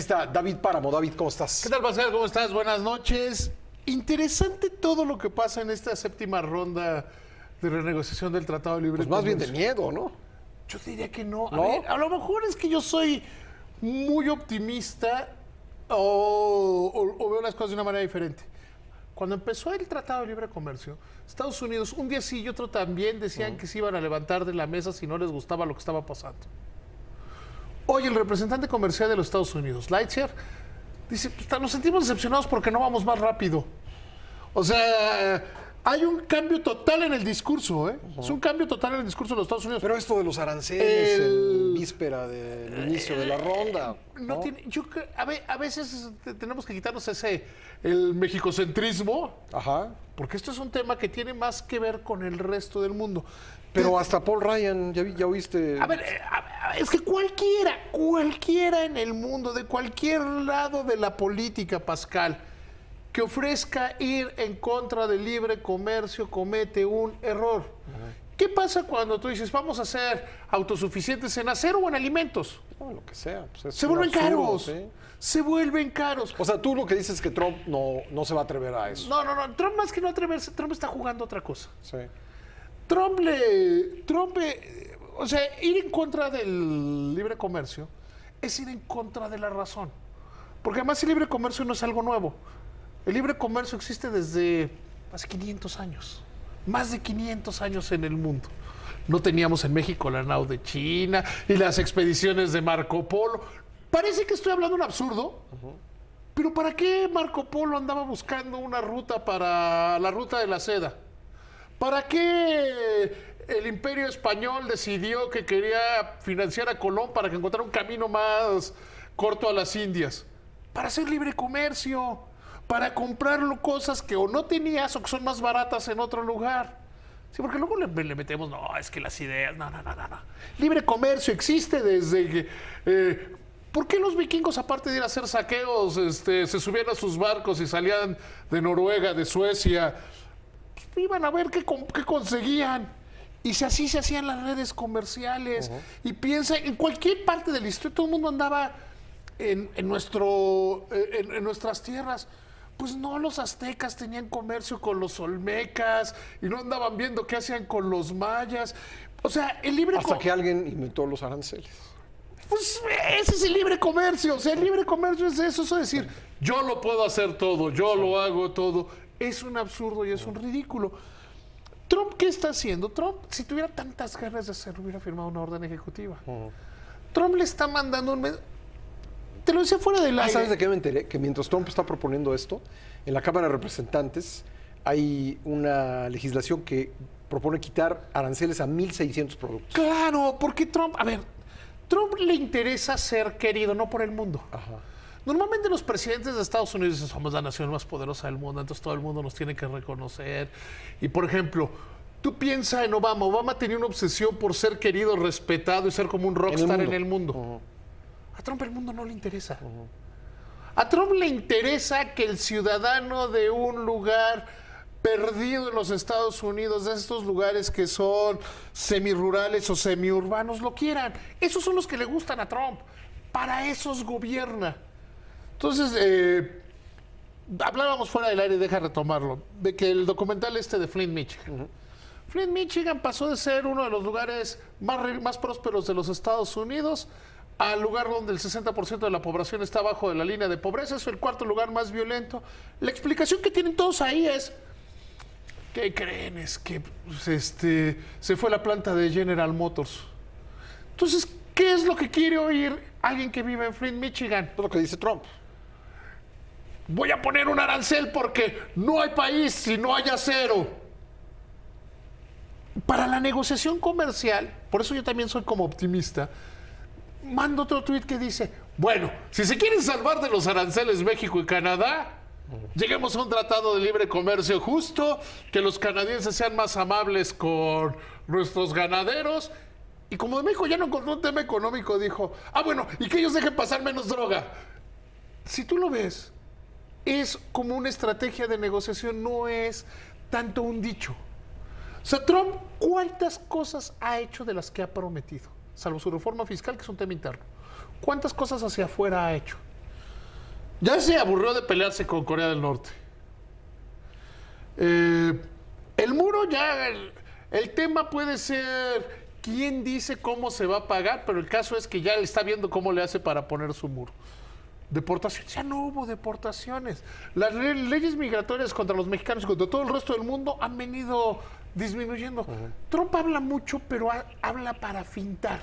está David Páramo. David, ¿cómo estás? ¿Qué tal, Pascal? ¿Cómo estás? Buenas noches. Interesante todo lo que pasa en esta séptima ronda de renegociación del Tratado de Libre Pues más bien Comercio. de miedo, ¿no? Yo diría que no. ¿No? A ver, a lo mejor es que yo soy muy optimista o veo las cosas de una manera diferente. Cuando empezó el Tratado de Libre Comercio, Estados Unidos, un día sí y otro también, decían que se iban a levantar de la mesa si no les gustaba lo que estaba pasando. Hoy el representante comercial de los Estados Unidos, Lightyear, dice, "Puta, nos sentimos decepcionados porque no vamos más rápido". O sea, hay un cambio total en el discurso, ¿eh? Es un cambio total en el discurso de los Estados Unidos. Pero esto de los aranceles en víspera del inicio de la ronda. No tiene, a veces tenemos que quitarnos el mexicocentrismo, Ajá. porque esto es un tema que tiene más que ver con el resto del mundo. Pero hasta Paul Ryan, ya oíste. A ver, es que cualquiera en el mundo, de cualquier lado de la política, Pascal, que ofrezca ir en contra del libre comercio, comete un error. ¿Qué pasa cuando tú dices, vamos a ser autosuficientes en acero o en alimentos? No, lo que sea. Pues es Se un vuelven absurdo, caros. ¿sí? Se vuelven caros. O sea, tú lo que dices es que Trump no se va a atrever a eso. No. Trump, más que no atreverse, Trump está jugando otra cosa. Sí. O sea, ir en contra del libre comercio es ir en contra de la razón. Porque además el libre comercio no es algo nuevo. El libre comercio existe desde hace 500 años. Más de 500 años en el mundo. No teníamos en México la nao de China y las expediciones de Marco Polo. Parece que estoy hablando un absurdo, pero ¿para qué Marco Polo andaba buscando una ruta para la ruta de la seda? ¿Para qué el Imperio Español decidió que quería financiar a Colón para que encontrara un camino más corto a las Indias? Para hacer libre comercio, para comprar cosas que o no tenías o que son más baratas en otro lugar. Sí, porque luego le metemos, no, es que las ideas, no. Libre comercio existe desde que... ¿por qué los vikingos, aparte de ir a hacer saqueos, se subían a sus barcos y salían de Noruega, de Suecia? Iban a ver qué conseguían. Y así se hacían las redes comerciales. Y piensa, en cualquier parte del historia, todo el mundo andaba en nuestras tierras. Pues no, los aztecas tenían comercio con los olmecas y no andaban viendo qué hacían con los mayas. O sea, el libre Hasta que alguien inventó los aranceles. Pues ese es el libre comercio. O sea, el libre comercio es eso. Es decir, yo lo puedo hacer todo, yo lo hago todo. Es un absurdo y es un ridículo. Trump, ¿qué está haciendo? Trump, si tuviera tantas ganas de hacerlo, hubiera firmado una orden ejecutiva. Trump le está mandando un mensaje. Te lo decía fuera del aire. ¿Sabes de qué me enteré? Que mientras Trump está proponiendo esto, en la Cámara de Representantes hay una legislación que propone quitar aranceles a 1.600 productos. Claro, porque Trump le interesa ser querido, no por el mundo. Ajá. Normalmente los presidentes de Estados Unidos dicen, somos la nación más poderosa del mundo, entonces todo el mundo nos tiene que reconocer. Y por ejemplo, tú piensas en Obama. Obama tenía una obsesión por ser querido, respetado y ser como un rockstar en el mundo. A Trump el mundo no le interesa. A Trump le interesa que el ciudadano de un lugar perdido en los Estados Unidos, de estos lugares que son semirurales o semiurbanos, lo quieran. Esos son los que le gustan a Trump. Para esos gobierna. Entonces, hablábamos fuera del aire, deja retomarlo, de que el documental de Flint, Michigan. Flint, Michigan pasó de ser uno de los lugares más prósperos de los Estados Unidos al lugar donde el 60% de la población está abajo de la línea de pobreza. Es el cuarto lugar más violento. La explicación que tienen todos ahí es, ¿qué creen? Es que se fue la planta de General Motors. Entonces, ¿qué es lo que quiere oír alguien que vive en Flint, Michigan? Es lo que dice Trump. Voy a poner un arancel porque no hay país si no hay acero. Para la negociación comercial, por eso yo también soy como optimista, mando otro tuit que dice, bueno, si se quieren salvar de los aranceles México y Canadá, lleguemos a un tratado de libre comercio justo, que los canadienses sean más amables con nuestros ganaderos. Y como de México ya no encontró un tema económico, dijo, bueno, y que ellos dejen pasar menos droga. Si tú lo ves, es como una estrategia de negociación, no es tanto un dicho. O sea, Trump, ¿cuántas cosas ha hecho de las que ha prometido? Salvo su reforma fiscal, que es un tema interno. ¿Cuántas cosas hacia afuera ha hecho? Ya se aburrió de pelearse con Corea del Norte. El muro ya... El tema puede ser quién dice cómo se va a pagar, pero el caso es que ya está viendo cómo le hace para poner su muro. Deportaciones, ya no hubo deportaciones. Las leyes migratorias contra los mexicanos y contra todo el resto del mundo han venido disminuyendo. Trump habla mucho, pero habla para fintar,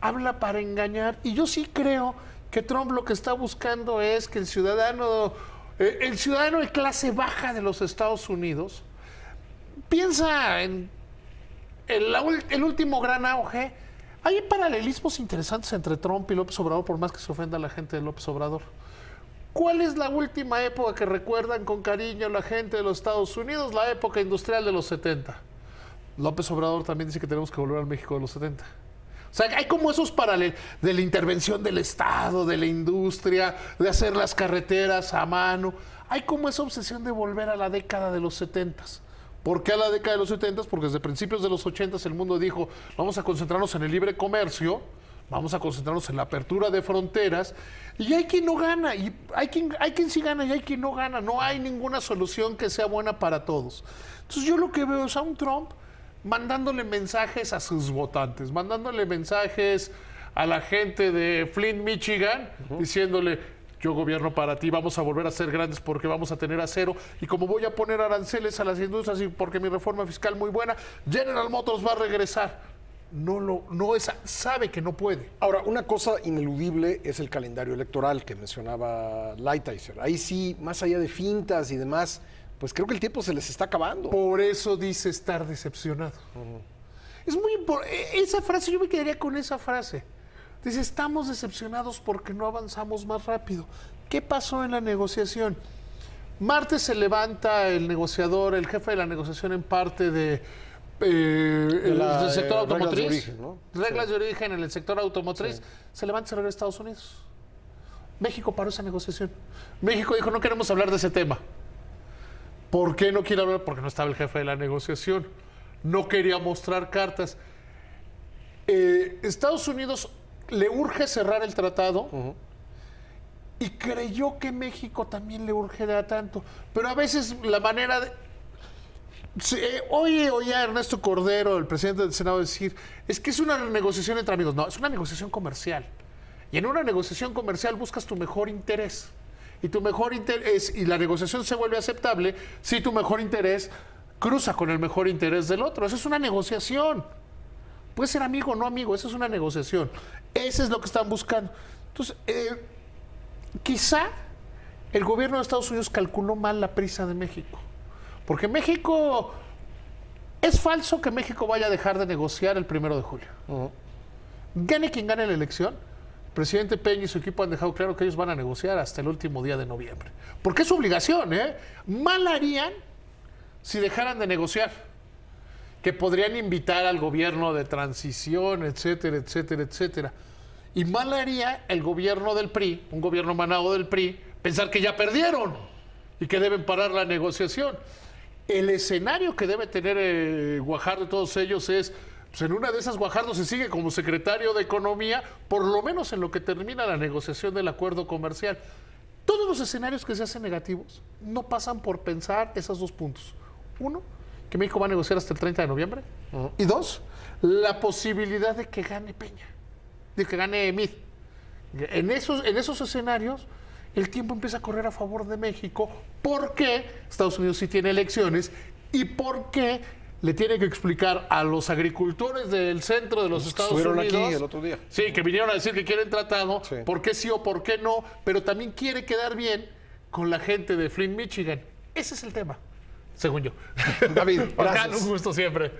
habla para engañar. Y yo sí creo que Trump lo que está buscando es que el ciudadano de clase baja de los Estados Unidos piensa en el último gran auge. Hay paralelismos interesantes entre Trump y López Obrador, por más que se ofenda a la gente de López Obrador. ¿Cuál es la última época que recuerdan con cariño la gente de los Estados Unidos? La época industrial de los 70. López Obrador también dice que tenemos que volver al México de los 70. O sea, hay como esos paralelos de la intervención del Estado, de la industria, de hacer las carreteras a mano. Hay como esa obsesión de volver a la década de los 70. ¿Por qué a la década de los 70? Porque desde principios de los 80 el mundo dijo, vamos a concentrarnos en el libre comercio, vamos a concentrarnos en la apertura de fronteras, y hay quien no gana, y hay quien sí gana y hay quien no gana. No hay ninguna solución que sea buena para todos. Entonces yo lo que veo es a un Trump mandándole mensajes a sus votantes, mandándole mensajes a la gente de Flint, Michigan, diciéndole, yo gobierno para ti, vamos a volver a ser grandes porque vamos a tener acero, y como voy a poner aranceles a las industrias y porque mi reforma fiscal muy buena, General Motors va a regresar. Sabe que no puede. Ahora, una cosa ineludible es el calendario electoral que mencionaba Lighthizer. Ahí sí, más allá de fintas y demás, pues creo que el tiempo se les está acabando. Por eso dice estar decepcionado. Es muy importante. Esa frase, yo me quedaría con esa frase. Dice, estamos decepcionados porque no avanzamos más rápido. ¿Qué pasó en la negociación? Martes se levanta el negociador, el jefe de la negociación en parte del sector automotriz. Reglas de origen, ¿no? Reglas de origen en el sector automotriz. Sí. Se levanta y se regresa a Estados Unidos. México paró esa negociación. México dijo, no queremos hablar de ese tema. ¿Por qué no quiere hablar? Porque no estaba el jefe de la negociación. No quería mostrar cartas. Estados Unidos le urge cerrar el tratado y creyó que México también le urgirá tanto. Pero a veces la manera de... Oye a Ernesto Cordero, el presidente del Senado, decir, es que es una negociación entre amigos. No, es una negociación comercial. Y en una negociación comercial buscas tu mejor interés. Y tu mejor interés, y la negociación se vuelve aceptable si tu mejor interés cruza con el mejor interés del otro. Eso es una negociación. Puede ser amigo o no amigo, eso es una negociación. Eso es lo que están buscando. Entonces, quizá el gobierno de Estados Unidos calculó mal la prisa de México. Porque México... Es falso que México vaya a dejar de negociar el 1 de julio. Gane quien gane la elección, el presidente Peña y su equipo han dejado claro que ellos van a negociar hasta el último día de noviembre. Porque es su obligación, ¿eh? Mal harían si dejaran de negociar. Que podrían invitar al gobierno de transición, etcétera, etcétera, etcétera. Y mal haría el gobierno del PRI, un gobierno manado del PRI, pensar que ya perdieron y que deben parar la negociación. El escenario que debe tener Guajardo y todos ellos es, pues en una de esas Guajardo se sigue como secretario de Economía, por lo menos en lo que termina la negociación del acuerdo comercial. Todos los escenarios que se hacen negativos no pasan por pensar esos dos puntos. Uno, que México va a negociar hasta el 30 de noviembre. Y dos, la posibilidad de que gane Peña, de que gane Mid. En esos escenarios, el tiempo empieza a correr a favor de México porque Estados Unidos sí tiene elecciones y porque le tiene que explicar a los agricultores del centro de los Estados Unidos. Estuvieron aquí el otro día. Sí, que vinieron a decir que quieren tratado, por qué sí o por qué no, pero también quiere quedar bien con la gente de Flint, Michigan. Ese es el tema. Según yo. David, gracias. Un gusto siempre.